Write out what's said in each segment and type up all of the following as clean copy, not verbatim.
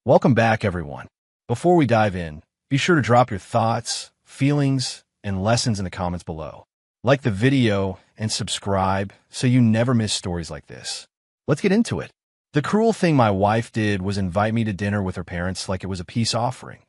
Welcome back, everyone. Before we dive in, be sure to drop your thoughts, feelings, and lessons in the comments below. Like the video and subscribe so you never miss stories like this. Let's get into it. The cruel thing my wife did was invite me to dinner with her parents like it was a peace offering,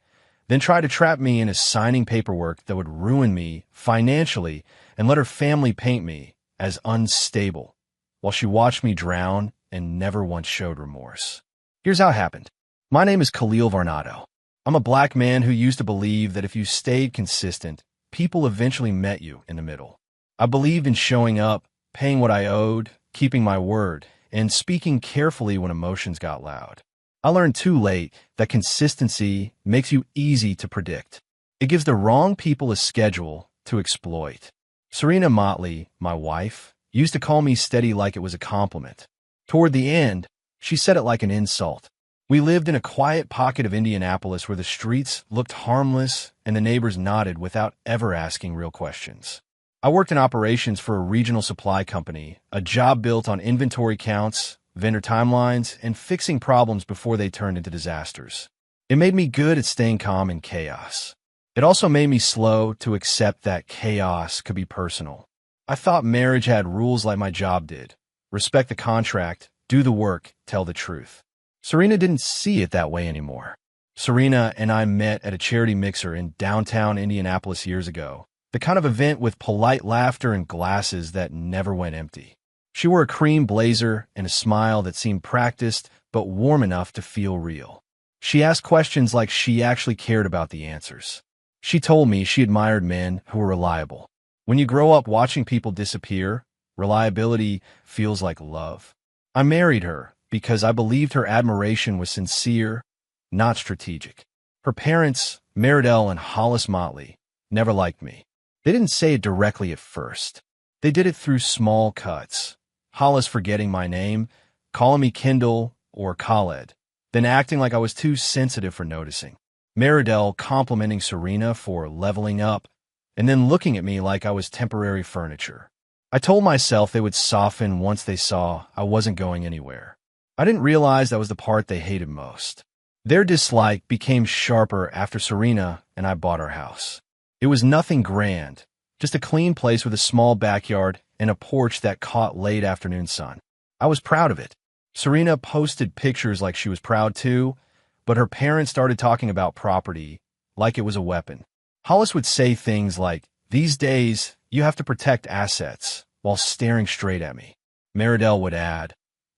then try to trap me into signing paperwork that would ruin me financially and let her family paint me as unstable, while she watched me drown and never once showed remorse. Here's how it happened. My name is Khalil Varnado. I'm a black man who used to believe that if you stayed consistent, people eventually met you in the middle. I believed in showing up, paying what I owed, keeping my word, and speaking carefully when emotions got loud. I learned too late that consistency makes you easy to predict. It gives the wrong people a schedule to exploit. Serena Motley, my wife, used to call me steady like it was a compliment. Toward the end, she said it like an insult. We lived in a quiet pocket of Indianapolis where the streets looked harmless and the neighbors nodded without ever asking real questions. I worked in operations for a regional supply company, a job built on inventory counts, vendor timelines, and fixing problems before they turned into disasters. It made me good at staying calm in chaos. It also made me slow to accept that chaos could be personal. I thought marriage had rules like my job did. Respect the contract, do the work, tell the truth. Serena didn't see it that way anymore. Serena and I met at a charity mixer in downtown Indianapolis years ago, the kind of event with polite laughter and glasses that never went empty. She wore a cream blazer and a smile that seemed practiced but warm enough to feel real. She asked questions like she actually cared about the answers. She told me she admired men who were reliable. When you grow up watching people disappear, reliability feels like love. I married her because I believed her admiration was sincere, not strategic. Her parents, Meridell and Hollis Motley, never liked me. They didn't say it directly at first. They did it through small cuts. Hollis forgetting my name, calling me Kendall or Khaled, then acting like I was too sensitive for noticing. Meridell complimenting Serena for leveling up, and then looking at me like I was temporary furniture. I told myself they would soften once they saw I wasn't going anywhere. I didn't realize that was the part they hated most. Their dislike became sharper after Serena and I bought our house. It was nothing grand, just a clean place with a small backyard and a porch that caught late afternoon sun. I was proud of it. Serena posted pictures like she was proud too, but her parents started talking about property like it was a weapon. Hollis would say things like, "These days, you have to protect assets," while staring straight at me. Meridell would add,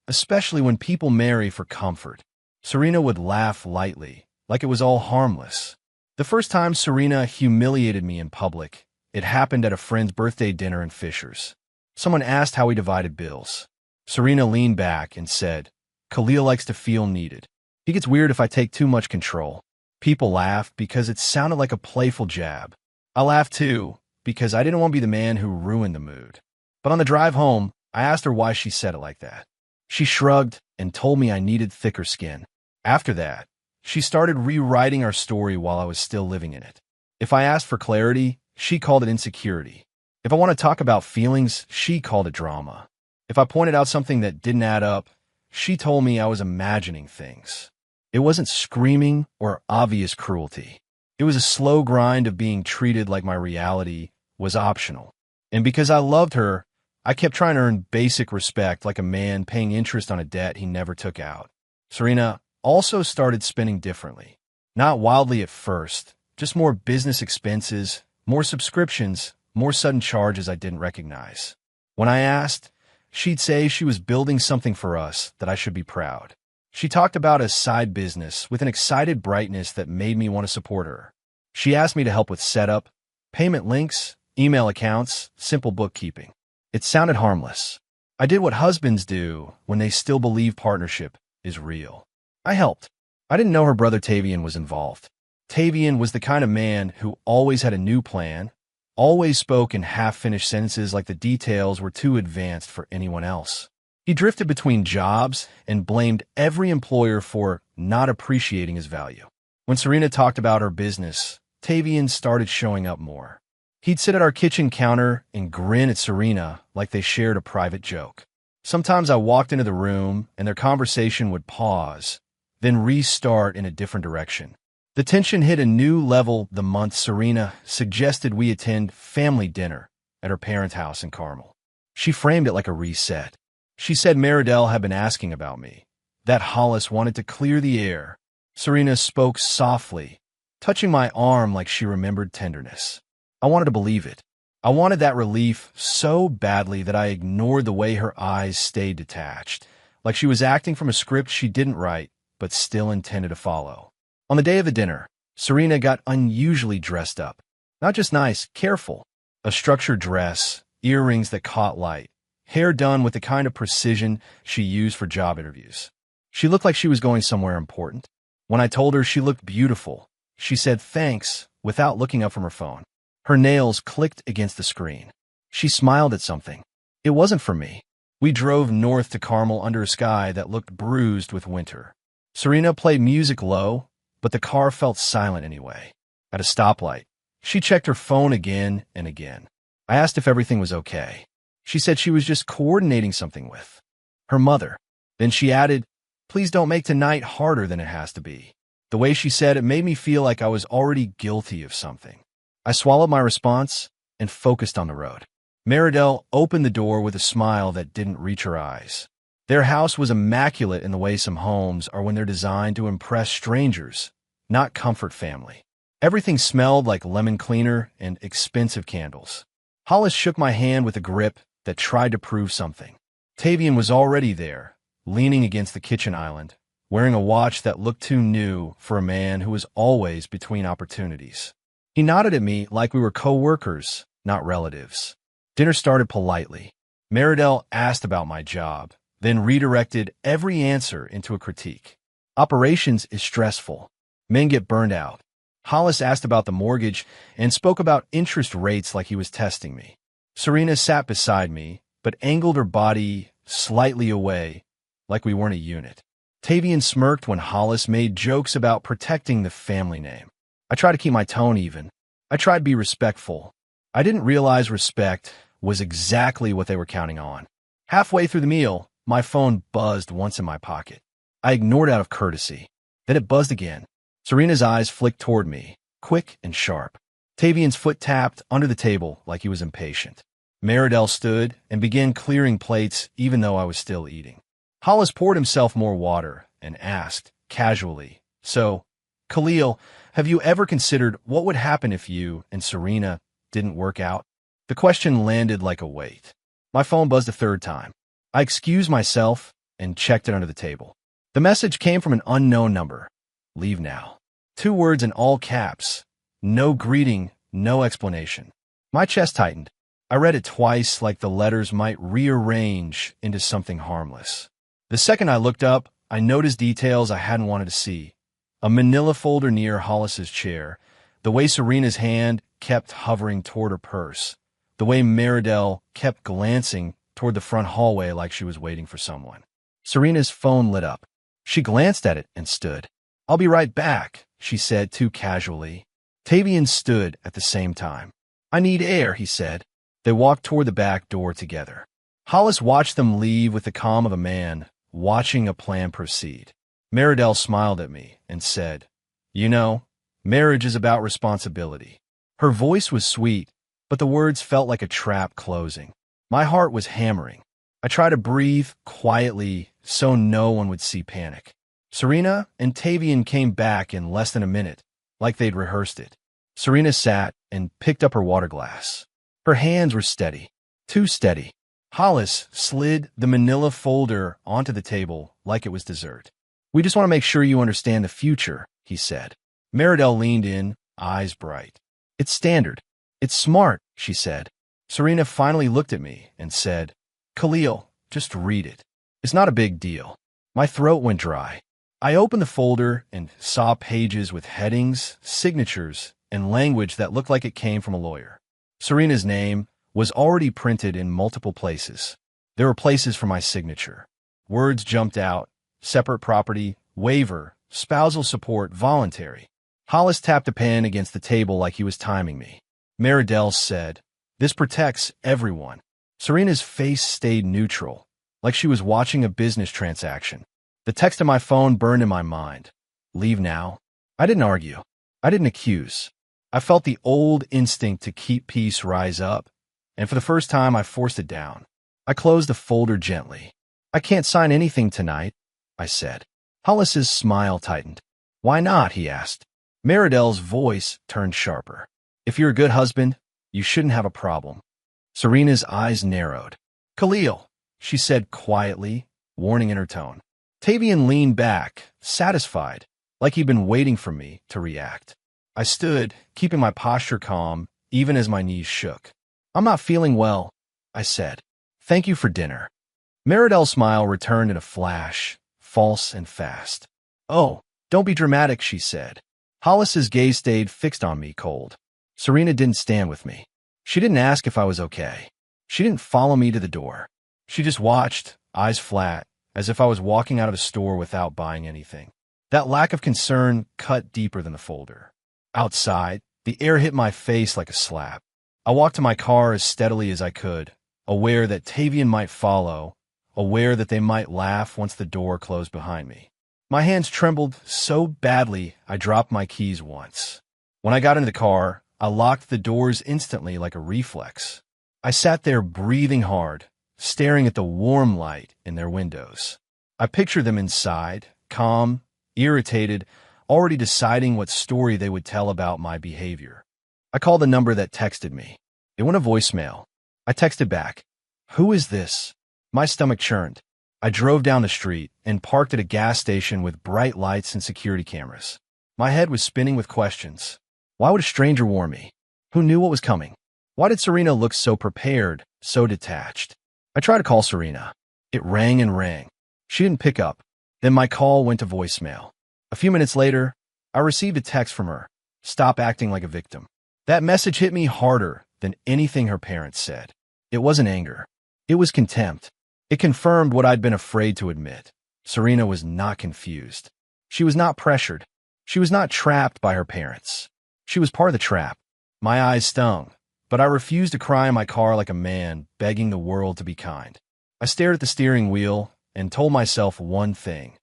"Especially when people marry for comfort." Serena would laugh lightly, like it was all harmless. The first time Serena humiliated me in public, it happened at a friend's birthday dinner in Fishers. Someone asked how we divided bills. Serena leaned back and said, "Khalil likes to feel needed. He gets weird if I take too much control." People laughed because it sounded like a playful jab. I laughed too, because I didn't want to be the man who ruined the mood. But on the drive home, I asked her why she said it like that. She shrugged and told me I needed thicker skin. After that, she started rewriting our story while I was still living in it. If I asked for clarity, she called it insecurity. If I want to talk about feelings, she called it drama. If I pointed out something that didn't add up, she told me I was imagining things. It wasn't screaming or obvious cruelty. It was a slow grind of being treated like my reality was optional. And because I loved her, I kept trying to earn basic respect like a man paying interest on a debt he never took out. Serena also started spending differently. Not wildly at first, just more business expenses, more subscriptions, more sudden charges I didn't recognize. When I asked, she'd say she was building something for us that I should be proud. She talked about a side business with an excited brightness that made me want to support her. She asked me to help with setup, payment links, email accounts, simple bookkeeping. It sounded harmless. I did what husbands do when they still believe partnership is real. I helped. I didn't know her brother Tavian was involved. Tavian was the kind of man who always had a new plan, always spoke in half-finished sentences like the details were too advanced for anyone else. He drifted between jobs and blamed every employer for not appreciating his value. When Serena talked about her business, Tavian started showing up more. He'd sit at our kitchen counter and grin at Serena like they shared a private joke. Sometimes I walked into the room and their conversation would pause, then restart in a different direction. The tension hit a new level the month Serena suggested we attend family dinner at her parents' house in Carmel. She framed it like a reset. She said Meridell had been asking about me, that Hollis wanted to clear the air. Serena spoke softly, touching my arm like she remembered tenderness. I wanted to believe it. I wanted that relief so badly that I ignored the way her eyes stayed detached, like she was acting from a script she didn't write but still intended to follow. On the day of the dinner, Serena got unusually dressed up. Not just nice, careful. A structured dress, earrings that caught light, hair done with the kind of precision she used for job interviews. She looked like she was going somewhere important. When I told her she looked beautiful, she said thanks without looking up from her phone. Her nails clicked against the screen. She smiled at something. It wasn't for me. We drove north to Carmel under a sky that looked bruised with winter. Serena played music low, but the car felt silent anyway. At a stoplight, she checked her phone again and again. I asked if everything was okay. She said she was just coordinating something with her mother. Then she added, "Please don't make tonight harder than it has to be." The way she said it made me feel like I was already guilty of something. I swallowed my response and focused on the road. Meridell opened the door with a smile that didn't reach her eyes. Their house was immaculate in the way some homes are when they're designed to impress strangers, not comfort family. Everything smelled like lemon cleaner and expensive candles. Hollis shook my hand with a grip that tried to prove something. Tavian was already there, leaning against the kitchen island, wearing a watch that looked too new for a man who was always between opportunities. He nodded at me like we were co-workers, not relatives. Dinner started politely. Meridell asked about my job, then redirected every answer into a critique. Operations is stressful. Men get burned out. Hollis asked about the mortgage and spoke about interest rates like he was testing me. Serena sat beside me, but angled her body slightly away, like we weren't a unit. Tavian smirked when Hollis made jokes about protecting the family name. I tried to keep my tone even. I tried to be respectful. I didn't realize respect was exactly what they were counting on. Halfway through the meal, my phone buzzed once in my pocket. I ignored it out of courtesy. Then it buzzed again. Serena's eyes flicked toward me, quick and sharp. Tavian's foot tapped under the table like he was impatient. Meridell stood and began clearing plates even though I was still eating. Hollis poured himself more water and asked, casually, "So, Khalil, have you ever considered what would happen if you and Serena didn't work out?" The question landed like a weight. My phone buzzed a third time. I excused myself and checked it under the table. The message came from an unknown number. "Leave now." 2 words in all caps. No greeting, no explanation. My chest tightened. I read it twice like the letters might rearrange into something harmless. The second I looked up, I noticed details I hadn't wanted to see. A manila folder near Hollis's chair, the way Serena's hand kept hovering toward her purse, the way Meridell kept glancing toward the front hallway like she was waiting for someone. Serena's phone lit up. She glanced at it and stood. "I'll be right back," she said too casually. Tavian stood at the same time. "I need air," he said. They walked toward the back door together. Hollis watched them leave with the calm of a man watching a plan proceed. Meridell smiled at me and said, "You know, marriage is about responsibility." Her voice was sweet, but the words felt like a trap closing. My heart was hammering. I tried to breathe quietly so no one would see panic. Serena and Tavian came back in less than a minute, like they'd rehearsed it. Serena sat and picked up her water glass. Her hands were steady, too steady. Hollis slid the manila folder onto the table like it was dessert. "We just want to make sure you understand the future," he said. Meridell leaned in, eyes bright. "It's standard. It's smart," she said. Serena finally looked at me and said, "Khalil, just read it. It's not a big deal." My throat went dry. I opened the folder and saw pages with headings, signatures, and language that looked like it came from a lawyer. Serena's name was already printed in multiple places. There were places for my signature. Words jumped out: separate property, waiver, spousal support, voluntary. Hollis tapped a pen against the table like he was timing me. Meridell said, "This protects everyone." Serena's face stayed neutral, like she was watching a business transaction. The text on my phone burned in my mind. Leave now? I didn't argue. I didn't accuse. I felt the old instinct to keep peace rise up, and for the first time I forced it down. I closed the folder gently. I can't sign anything tonight, I said. Hollis's smile tightened. Why not? He asked. Meridell's voice turned sharper. If you're a good husband, you shouldn't have a problem. Serena's eyes narrowed. Khalil, she said quietly, warning in her tone. Tavian leaned back, satisfied, like he'd been waiting for me to react. I stood, keeping my posture calm, even as my knees shook. I'm not feeling well, I said. Thank you for dinner. Meridell's smile returned in a flash, false and fast. Oh, don't be dramatic, she said. Hollis's gaze stayed fixed on me cold. Serena didn't stand with me. She didn't ask if I was okay. She didn't follow me to the door. She just watched, eyes flat, as if I was walking out of a store without buying anything. That lack of concern cut deeper than the folder. Outside, the air hit my face like a slap. I walked to my car as steadily as I could, aware that Tavian might follow, aware that they might laugh once the door closed behind me. My hands trembled so badly I dropped my keys once. When I got into the car, I locked the doors instantly like a reflex. I sat there breathing hard, staring at the warm light in their windows. I pictured them inside, calm, irritated, already deciding what story they would tell about my behavior. I called the number that texted me. It went a voicemail. I texted back. Who is this? My stomach churned. I drove down the street and parked at a gas station with bright lights and security cameras. My head was spinning with questions. Why would a stranger warn me? Who knew what was coming? Why did Serena look so prepared, so detached? I tried to call Serena. It rang and rang. She didn't pick up. Then my call went to voicemail. A few minutes later, I received a text from her. Stop acting like a victim. That message hit me harder than anything her parents said. It wasn't anger. It was contempt. It confirmed what I'd been afraid to admit. Serena was not confused. She was not pressured. She was not trapped by her parents. She was part of the trap. My eyes stung, but I refused to cry in my car like a man begging the world to be kind. I stared at the steering wheel and told myself one thing.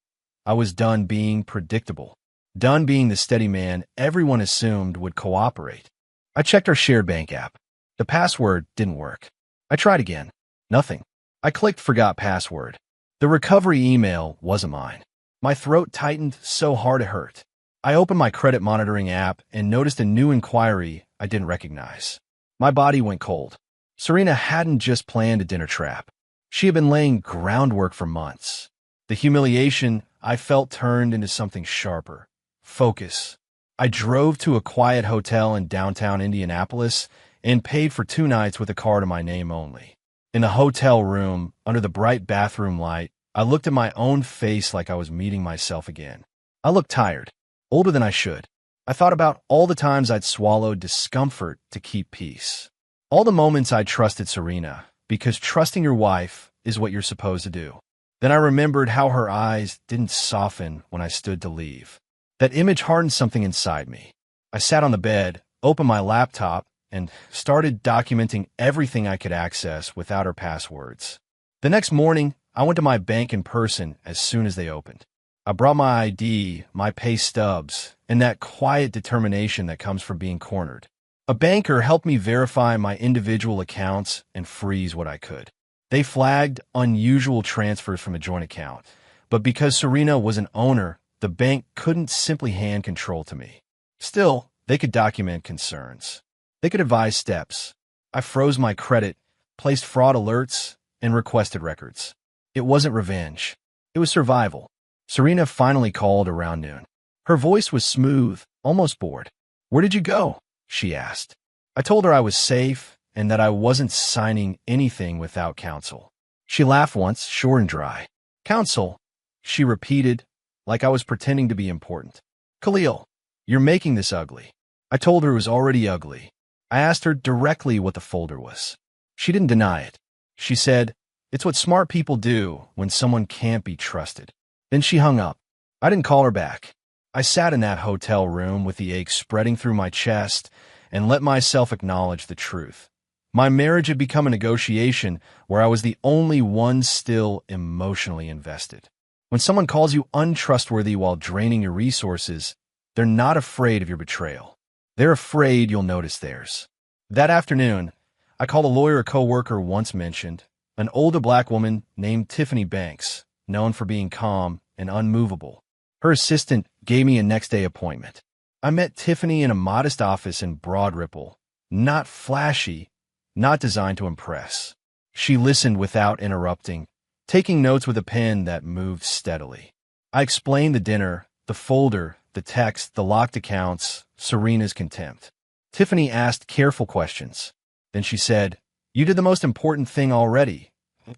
I was done being predictable. Done being the steady man everyone assumed would cooperate. I checked our shared bank app. The password didn't work. I tried again. Nothing. I clicked forgot password. The recovery email wasn't mine. My throat tightened so hard it hurt. I opened my credit monitoring app and noticed a new inquiry I didn't recognize. My body went cold. Serena hadn't just planned a dinner trap. She had been laying groundwork for months. The humiliation I felt turned into something sharper. Focus. I drove to a quiet hotel in downtown Indianapolis and paid for 2 nights with a card in my name only. In the hotel room, under the bright bathroom light, I looked at my own face like I was meeting myself again. I looked tired, older than I should. I thought about all the times I'd swallowed discomfort to keep peace. All the moments I trusted Serena, because trusting your wife is what you're supposed to do. Then I remembered how her eyes didn't soften when I stood to leave. That image hardened something inside me. I sat on the bed, opened my laptop, and started documenting everything I could access without her passwords. The next morning, I went to my bank in person as soon as they opened. I brought my ID, my pay stubs, and that quiet determination that comes from being cornered. A banker helped me verify my individual accounts and freeze what I could. They flagged unusual transfers from a joint account, but because Serena was an owner, the bank couldn't simply hand control to me. Still, they could document concerns. They could advise steps. I froze my credit, placed fraud alerts, and requested records. It wasn't revenge. It was survival. Serena finally called around noon. Her voice was smooth, almost bored. Where did you go? She asked. I told her I was safe and that I wasn't signing anything without counsel. She laughed once, short and dry. Counsel, she repeated, like I was pretending to be important. Khalil, you're making this ugly. I told her it was already ugly. I asked her directly what the folder was. She didn't deny it. She said, it's what smart people do when someone can't be trusted. Then she hung up. I didn't call her back. I sat in that hotel room with the ache spreading through my chest and let myself acknowledge the truth. My marriage had become a negotiation where I was the only one still emotionally invested. When someone calls you untrustworthy while draining your resources, they're not afraid of your betrayal. They're afraid you'll notice theirs. That afternoon, I called a lawyer a coworker once mentioned, an older black woman named Tiffany Banks, known for being calm and unmovable. Her assistant gave me a next-day appointment. I met Tiffany in a modest office in Broad Ripple, not flashy, not designed to impress. She listened without interrupting, taking notes with a pen that moved steadily. I explained the dinner, the folder, the text, the locked accounts, Serena's contempt. Tiffany asked careful questions. Then she said, "You did the most important thing already.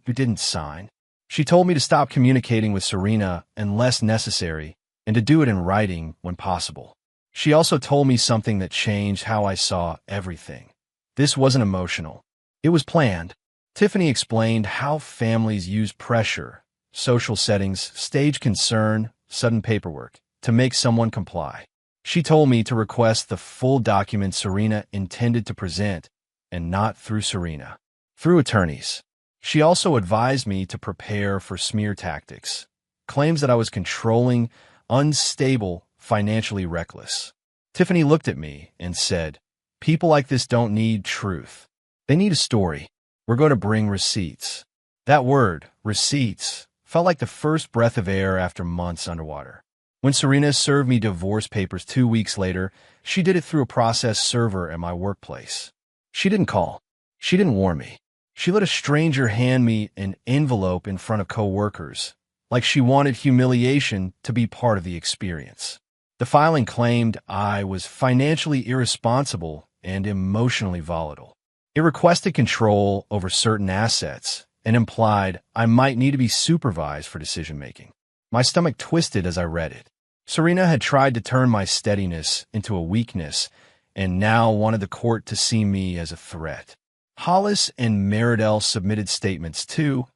You didn't sign." She told me to stop communicating with Serena unless necessary and to do it in writing when possible. She also told me something that changed how I saw everything. This wasn't emotional. It was planned. Tiffany explained how families use pressure, social settings, stage concern, sudden paperwork, to make someone comply. She told me to request the full document Serena intended to present, and not through Serena, through attorneys. She also advised me to prepare for smear tactics, claims that I was controlling, unstable, financially reckless. Tiffany looked at me and said, "People like this don't need truth. They need a story. We're going to bring receipts." That word, receipts, felt like the first breath of air after months underwater. When Serena served me divorce papers 2 weeks later, she did it through a process server at my workplace. She didn't call. She didn't warn me. She let a stranger hand me an envelope in front of coworkers, like she wanted humiliation to be part of the experience. The filing claimed I was financially irresponsible and emotionally volatile. It requested control over certain assets and implied I might need to be supervised for decision-making. My stomach twisted as I read it. Serena had tried to turn my steadiness into a weakness and now wanted the court to see me as a threat. Hollis and Meridell submitted statements too,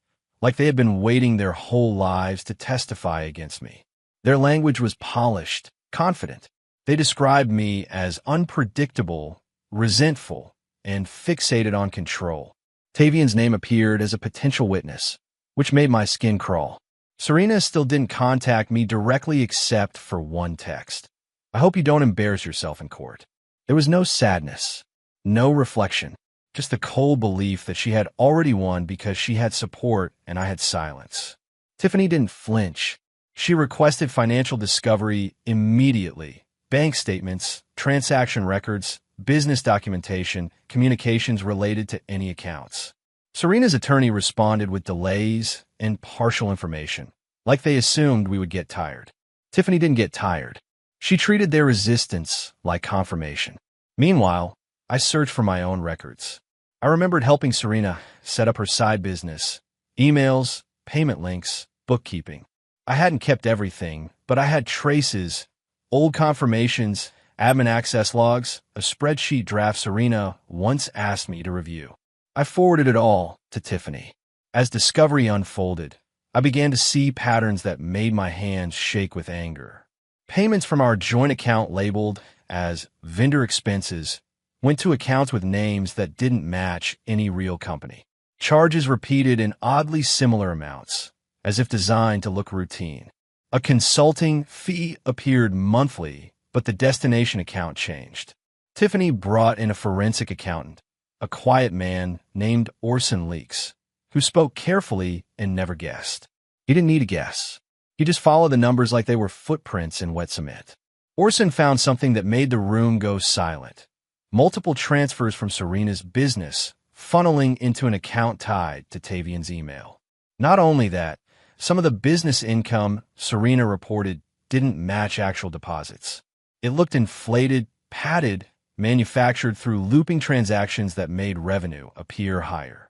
like they had been waiting their whole lives to testify against me. Their language was polished, confident. They described me as unpredictable, resentful, and fixated on control. Tavian's name appeared as a potential witness, which made my skin crawl. Serena still didn't contact me directly except for one text. "I hope you don't embarrass yourself in court." There was no sadness, no reflection, just the cold belief that she had already won because she had support and I had silence. Tiffany didn't flinch. She requested financial discovery immediately, bank statements, transaction records, business documentation, communications related to any accounts. Serena's attorney responded with delays and partial information, like they assumed we would get tired. Tiffany didn't get tired. She treated their resistance like confirmation. Meanwhile, I searched for my own records. I remembered helping Serena set up her side business, emails, payment links, bookkeeping. I hadn't kept everything, but I had traces, old confirmations, admin access logs, a spreadsheet draft Serena once asked me to review. I forwarded it all to Tiffany. As discovery unfolded, I began to see patterns that made my hands shake with anger. Payments from our joint account labeled as vendor expenses went to accounts with names that didn't match any real company. Charges repeated in oddly similar amounts, as if designed to look routine. A consulting fee appeared monthly, but the destination account changed. Tiffany brought in a forensic accountant, a quiet man named Orson Leaks, who spoke carefully and never guessed. He didn't need to guess. He just followed the numbers like they were footprints in wet cement. Orson found something that made the room go silent. Multiple transfers from Serena's business funneling into an account tied to Tavian's email. Not only that, some of the business income Serena reported didn't match actual deposits. It looked inflated, padded, manufactured through looping transactions that made revenue appear higher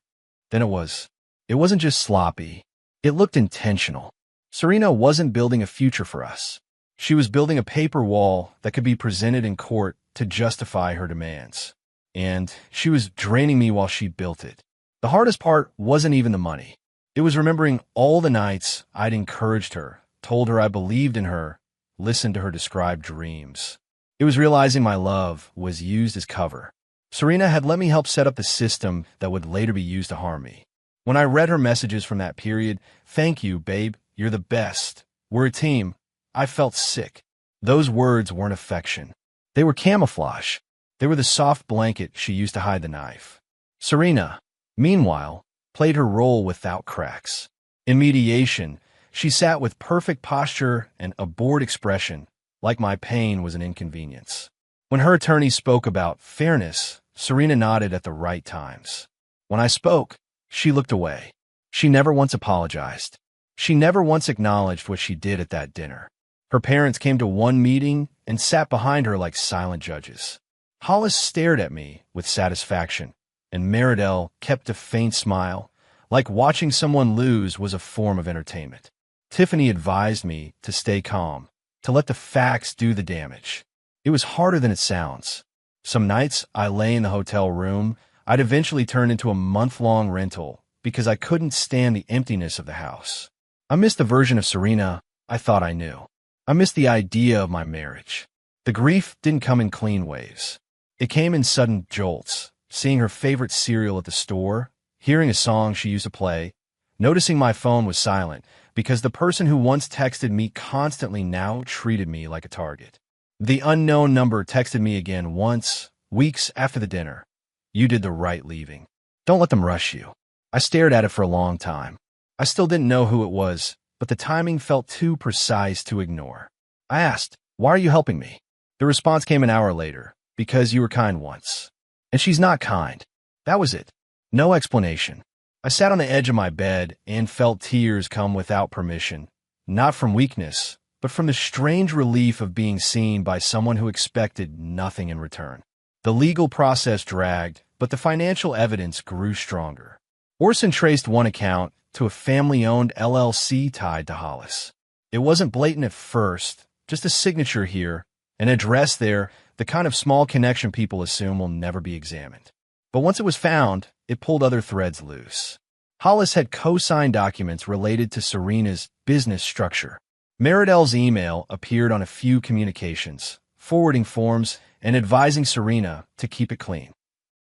than it was. It wasn't just sloppy. It looked intentional. Serena wasn't building a future for us. She was building a paper wall that could be presented in court to justify her demands. And she was draining me while she built it. The hardest part wasn't even the money. It was remembering all the nights I'd encouraged her, told her I believed in her, listened to her describe dreams. It was realizing my love was used as cover. Serena had let me help set up the system that would later be used to harm me. When I read her messages from that period, "Thank you, babe," You're the best. We're a team. I felt sick. Those words weren't affection. They were camouflage. They were the soft blanket she used to hide the knife. Serena, meanwhile, played her role without cracks. In mediation, she sat with perfect posture and a bored expression, like my pain was an inconvenience. When her attorney spoke about fairness, Serena nodded at the right times. When I spoke, she looked away. She never once apologized. She never once acknowledged what she did at that dinner. Her parents came to one meeting and sat behind her like silent judges. Hollis stared at me with satisfaction, and Meridel kept a faint smile, like watching someone lose was a form of entertainment. Tiffany advised me to stay calm, to let the facts do the damage. It was harder than it sounds. Some nights I lay in the hotel room. I'd eventually turn into a month-long rental because I couldn't stand the emptiness of the house. I missed the version of Serena I thought I knew. I missed the idea of my marriage. The grief didn't come in clean waves. It came in sudden jolts, seeing her favorite cereal at the store, hearing a song she used to play, noticing my phone was silent because the person who once texted me constantly now treated me like a target. The unknown number texted me again once, weeks after the dinner. You did the right leaving. Don't let them rush you. I stared at it for a long time. I still didn't know who it was, but the timing felt too precise to ignore. I asked, "Why are you helping me?" The response came an hour later, "Because you were kind once." And she's not kind. That was it. No explanation. I sat on the edge of my bed and felt tears come without permission, not from weakness, but from the strange relief of being seen by someone who expected nothing in return. The legal process dragged, but the financial evidence grew stronger. Orson traced one account to a family-owned LLC tied to Hollis. It wasn't blatant at first, just a signature here, an address there, the kind of small connection people assume will never be examined. But once it was found, it pulled other threads loose. Hollis had co-signed documents related to Serena's business structure. Meridel's email appeared on a few communications, forwarding forms and advising Serena to keep it clean.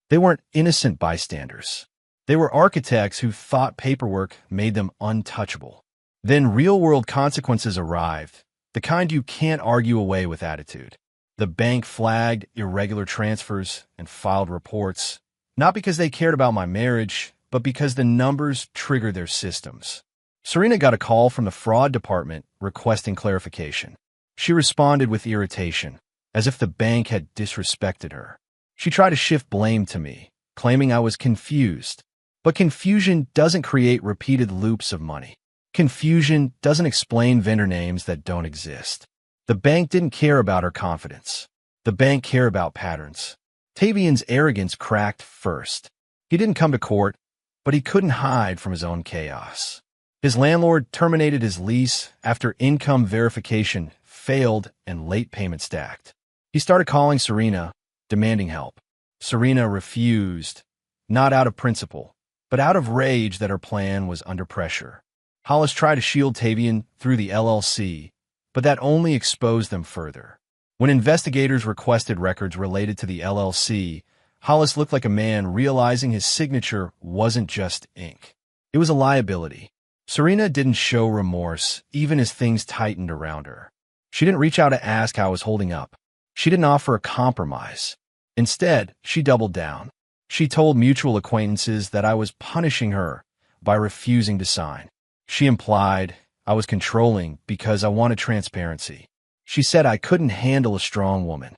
They weren't innocent bystanders. They were architects who thought paperwork made them untouchable. Then real-world consequences arrived, the kind you can't argue away with attitude. The bank flagged irregular transfers and filed reports, not because they cared about my marriage, but because the numbers triggered their systems. Serena got a call from the fraud department requesting clarification. She responded with irritation, as if the bank had disrespected her. She tried to shift blame to me, claiming I was confused. But confusion doesn't create repeated loops of money. Confusion doesn't explain vendor names that don't exist. The bank didn't care about her confidence. The bank cared about patterns. Tavian's arrogance cracked first. He didn't come to court, but he couldn't hide from his own chaos. His landlord terminated his lease after income verification failed and late payment stacked. He started calling Serena, demanding help. Serena refused, not out of principle, but out of rage that her plan was under pressure. Hollis tried to shield Tavian through the LLC, but that only exposed them further. When investigators requested records related to the LLC, Hollis looked like a man realizing his signature wasn't just ink. It was a liability. Serena didn't show remorse, even as things tightened around her. She didn't reach out to ask how I was holding up. She didn't offer a compromise. Instead, she doubled down. She told mutual acquaintances that I was punishing her by refusing to sign. She implied I was controlling because I wanted transparency. She said I couldn't handle a strong woman.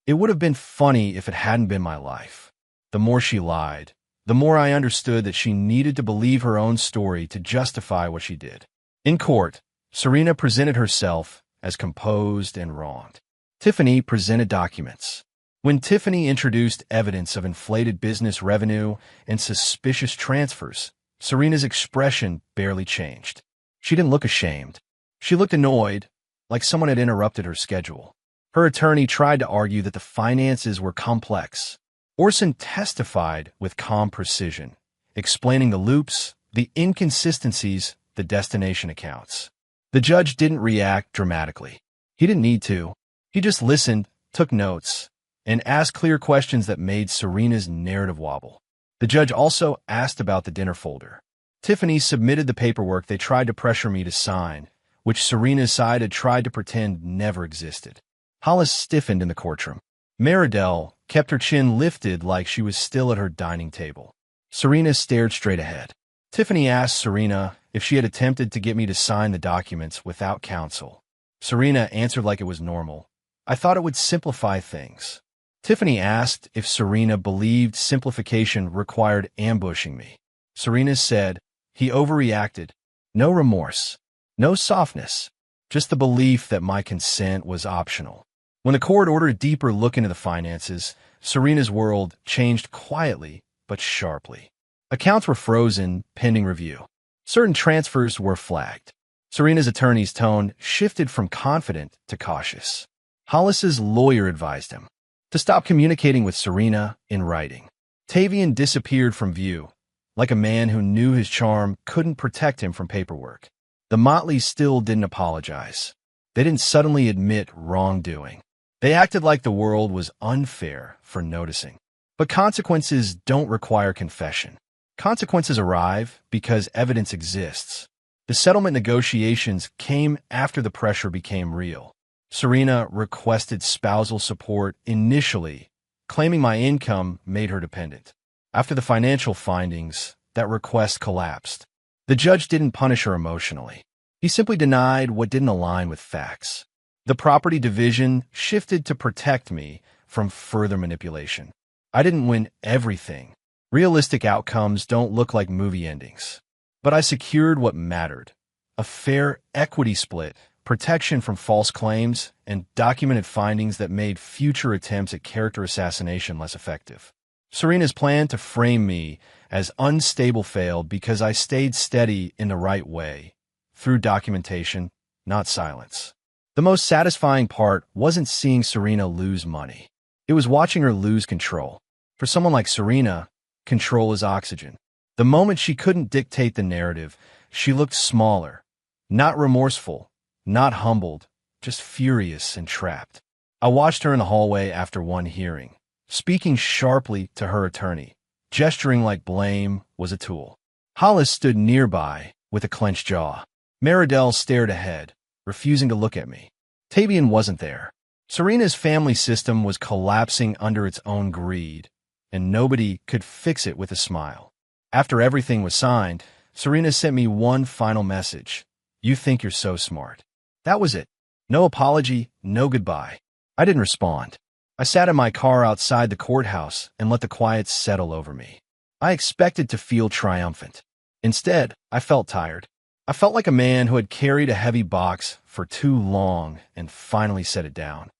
It would have been funny if it hadn't been my life. The more she lied, the more I understood that she needed to believe her own story to justify what she did. In court, Serena presented herself as composed and wronged. Tiffany presented documents. When Tiffany introduced evidence of inflated business revenue and suspicious transfers, Serena's expression barely changed. She didn't look ashamed. She looked annoyed, like someone had interrupted her schedule. Her attorney tried to argue that the finances were complex. Orson testified with calm precision, explaining the loops, the inconsistencies, the destination accounts. The judge didn't react dramatically. He didn't need to. He just listened, took notes, and asked clear questions that made Serena's narrative wobble. The judge also asked about the dinner folder. Tiffany submitted the paperwork they tried to pressure me to sign, which Serena's side had tried to pretend never existed. Hollis stiffened in the courtroom. Meridell kept her chin lifted like she was still at her dining table. Serena stared straight ahead. Tiffany asked Serena if she had attempted to get me to sign the documents without counsel. Serena answered like it was normal. I thought it would simplify things. Tiffany asked if Serena believed simplification required ambushing me. Serena said he overreacted. No remorse. No softness. Just the belief that my consent was optional. When the court ordered a deeper look into the finances, Serena's world changed quietly but sharply. Accounts were frozen, pending review. Certain transfers were flagged. Serena's attorney's tone shifted from confident to cautious. Hollis's lawyer advised him to stop communicating with Serena in writing. Tavian disappeared from view, like a man who knew his charm couldn't protect him from paperwork. The Motleys still didn't apologize. They didn't suddenly admit wrongdoing. They acted like the world was unfair for noticing. But consequences don't require confession. Consequences arrive because evidence exists. The settlement negotiations came after the pressure became real. Serena requested spousal support initially, claiming my income made her dependent. After the financial findings, that request collapsed. The judge didn't punish her emotionally. He simply denied what didn't align with facts. The property division shifted to protect me from further manipulation. I didn't win everything. Realistic outcomes don't look like movie endings. But I secured what mattered: a fair equity split, protection from false claims, and documented findings that made future attempts at character assassination less effective. Serena's plan to frame me as unstable failed because I stayed steady in the right way, through documentation, not silence. The most satisfying part wasn't seeing Serena lose money. It was watching her lose control. For someone like Serena, control is oxygen. The moment she couldn't dictate the narrative, she looked smaller, not remorseful, not humbled, just furious and trapped. I watched her in the hallway after one hearing, speaking sharply to her attorney, gesturing like blame was a tool. Hollis stood nearby with a clenched jaw. Meridell stared ahead, refusing to look at me. Tavian wasn't there. Serena's family system was collapsing under its own greed, and nobody could fix it with a smile. After everything was signed, Serena sent me one final message. You think you're so smart. That was it. No apology, no goodbye. I didn't respond. I sat in my car outside the courthouse and let the quiet settle over me. I expected to feel triumphant. Instead, I felt tired. I felt like a man who had carried a heavy box for too long and finally set it down,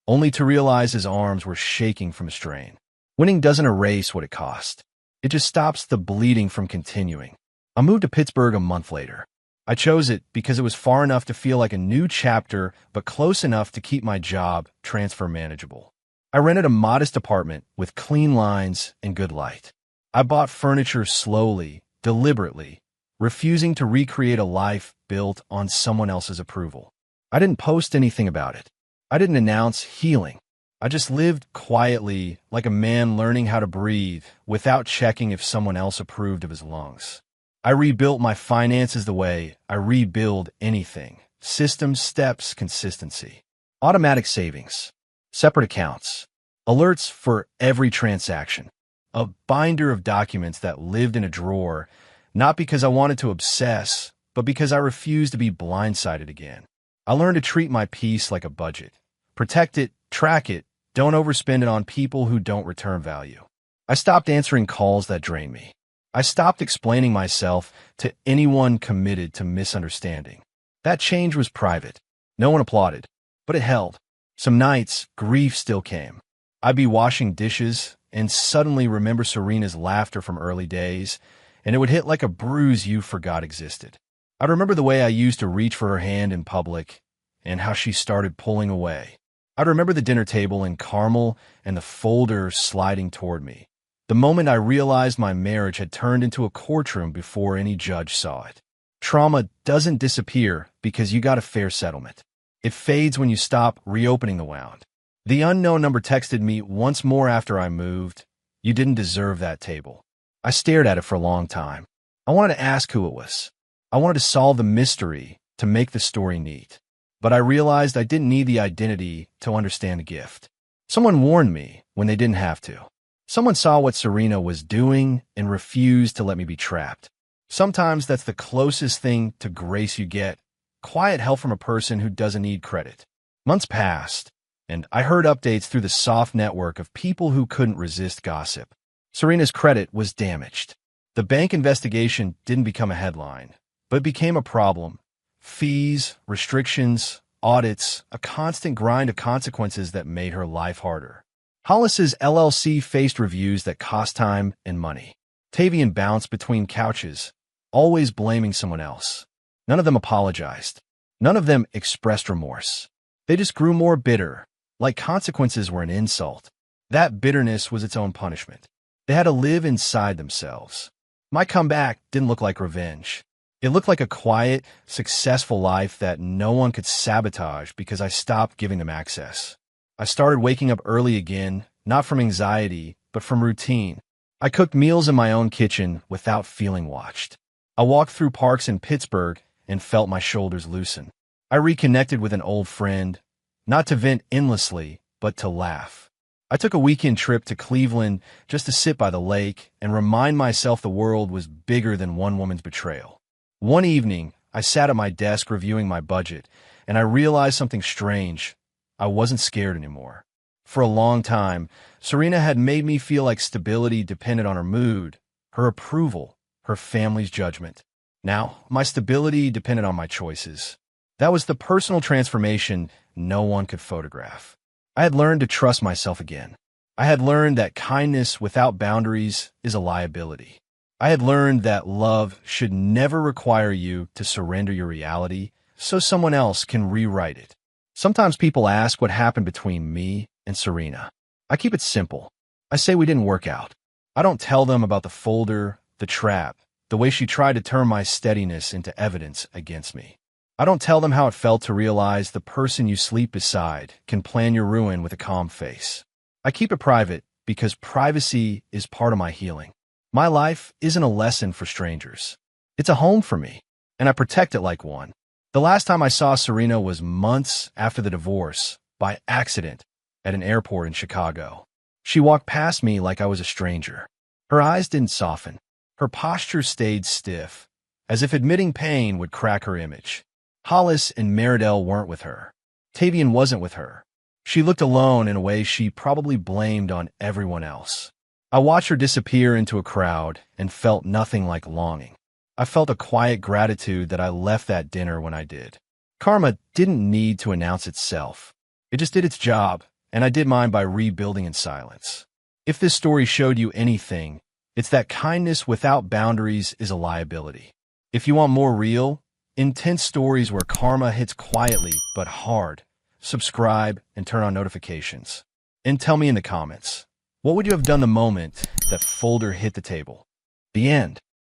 only to realize his arms were shaking from strain. Winning doesn't erase what it cost. It just stops the bleeding from continuing. I moved to Pittsburgh a month later. I chose it because it was far enough to feel like a new chapter, but close enough to keep my job transfer manageable. I rented a modest apartment with clean lines and good light. I bought furniture slowly, deliberately, refusing to recreate a life built on someone else's approval. I didn't post anything about it. I didn't announce healing. I just lived quietly, like a man learning how to breathe, without checking if someone else approved of his lungs. I rebuilt my finances the way I rebuild anything: systems, steps, consistency. Automatic savings, separate accounts, alerts for every transaction, a binder of documents that lived in a drawer, not because I wanted to obsess, but because I refused to be blindsided again. I learned to treat my peace like a budget. Protect it, track it, don't overspend it on people who don't return value. I stopped answering calls that drained me. I stopped explaining myself to anyone committed to misunderstanding. That change was private. No one applauded, but it held. Some nights, grief still came. I'd be washing dishes and suddenly remember Serena's laughter from early days, and it would hit like a bruise you forgot existed. I'd remember the way I used to reach for her hand in public and how she started pulling away. I'd remember the dinner table in caramel and the folder sliding toward me. The moment I realized my marriage had turned into a courtroom before any judge saw it. Trauma doesn't disappear because you got a fair settlement. It fades when you stop reopening the wound. The unknown number texted me once more after I moved. You didn't deserve that table. I stared at it for a long time. I wanted to ask who it was. I wanted to solve the mystery to make the story neat. But I realized I didn't need the identity to understand the gift. Someone warned me when they didn't have to. Someone saw what Serena was doing and refused to let me be trapped. Sometimes that's the closest thing to grace you get. Quiet help from a person who doesn't need credit. Months passed, and I heard updates through the soft network of people who couldn't resist gossip. Serena's credit was damaged. The bank investigation didn't become a headline, but it became a problem. Fees, restrictions, audits, a constant grind of consequences that made her life harder. Hollis's LLC faced reviews that cost time and money. Tavian bounced between couches, always blaming someone else. None of them apologized. None of them expressed remorse. They just grew more bitter, like consequences were an insult. That bitterness was its own punishment. They had to live inside themselves. My comeback didn't look like revenge. It looked like a quiet, successful life that no one could sabotage because I stopped giving them access. I started waking up early again, not from anxiety, but from routine. I cooked meals in my own kitchen without feeling watched. I walked through parks in Pittsburgh and felt my shoulders loosen. I reconnected with an old friend, not to vent endlessly, but to laugh. I took a weekend trip to Cleveland just to sit by the lake and remind myself the world was bigger than one woman's betrayal. One evening, I sat at my desk reviewing my budget, and I realized something strange. I wasn't scared anymore. For a long time, Serena had made me feel like stability depended on her mood, her approval, her family's judgment. Now, my stability depended on my choices. That was the personal transformation no one could photograph. I had learned to trust myself again. I had learned that kindness without boundaries is a liability. I had learned that love should never require you to surrender your reality so someone else can rewrite it. Sometimes people ask what happened between me and Serena. I keep it simple. I say we didn't work out. I don't tell them about the folder, the trap, the way she tried to turn my steadiness into evidence against me. I don't tell them how it felt to realize the person you sleep beside can plan your ruin with a calm face. I keep it private because privacy is part of my healing. My life isn't a lesson for strangers. It's a home for me, and I protect it like one. The last time I saw Serena was months after the divorce, by accident, at an airport in Chicago. She walked past me like I was a stranger. Her eyes didn't soften. Her posture stayed stiff, as if admitting pain would crack her image. Hollis and Meridell weren't with her. Tavian wasn't with her. She looked alone in a way she probably blamed on everyone else. I watched her disappear into a crowd and felt nothing like longing. I felt a quiet gratitude that I left that dinner when I did. Karma didn't need to announce itself. It just did its job, and I did mine by rebuilding in silence. If this story showed you anything, it's that kindness without boundaries is a liability. If you want more real, intense stories where karma hits quietly but hard, subscribe and turn on notifications. And tell me in the comments, what would you have done the moment that folder hit the table? The end.